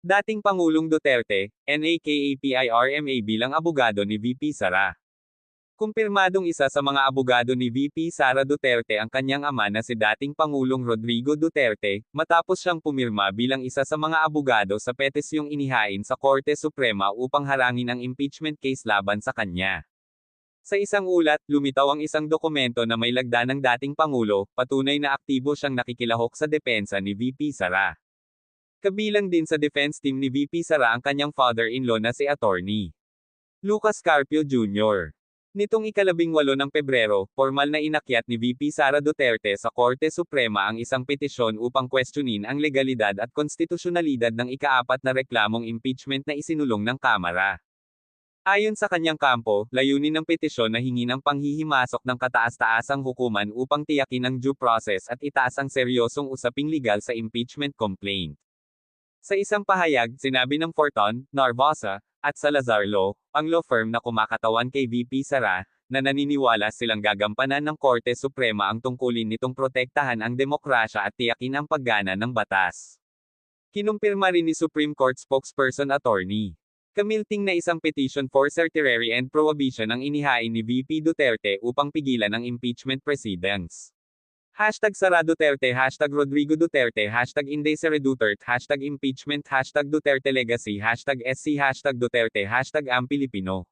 Dating Pangulong Duterte, NAKAPIRMA bilang abogado ni VP Sara. Kumpirmadong isa sa mga abogado ni VP Sara Duterte ang kanyang ama na si dating Pangulong Rodrigo Duterte, matapos siyang pumirma bilang isa sa mga abogado sa petisyong inihain sa Korte Suprema upang harangin ang impeachment case laban sa kanya. Sa isang ulat, lumitaw ang isang dokumento na may lagda ng dating Pangulo, patunay na aktibo siyang nakikilahok sa depensa ni VP Sara. Kabilang din sa defense team ni VP Sara ang kanyang father-in-law na si Attorney Lucas Carpio Jr. Nitong ika-18 ng Pebrero, formal na inakyat ni VP Sara Duterte sa Korte Suprema ang isang petisyon upang questionin ang legalidad at konstitusyonalidad ng ika-4 na reklamong impeachment na isinulong ng Kamara. Ayon sa kanyang kampo, layunin ng petisyon na hingi ng panghihimasok ng kataas-taasang hukuman upang tiyakin ang due process at itaas ang seryosong usaping legal sa impeachment complaint. Sa isang pahayag, sinabi ng Forton, Narvaza, at Salazar Law, ang law firm na kumakatawan kay VP Sara, na naniniwala silang gagampanan ng Korte Suprema ang tungkulin nitong protektahan ang demokrasya at tiyakin ang paggana ng batas. Kinumpirma rin ni Supreme Court spokesperson Attorney Camilting na isang petition for certiorari and prohibition ang inihain ni VP Duterte upang pigilan ang impeachment proceedings. #Sara Duterte, #Rodrigo Duterte, #Inday Duterte, #impeachment, #Duterte Legacy, #SC, #Duterte, #AmPilipino.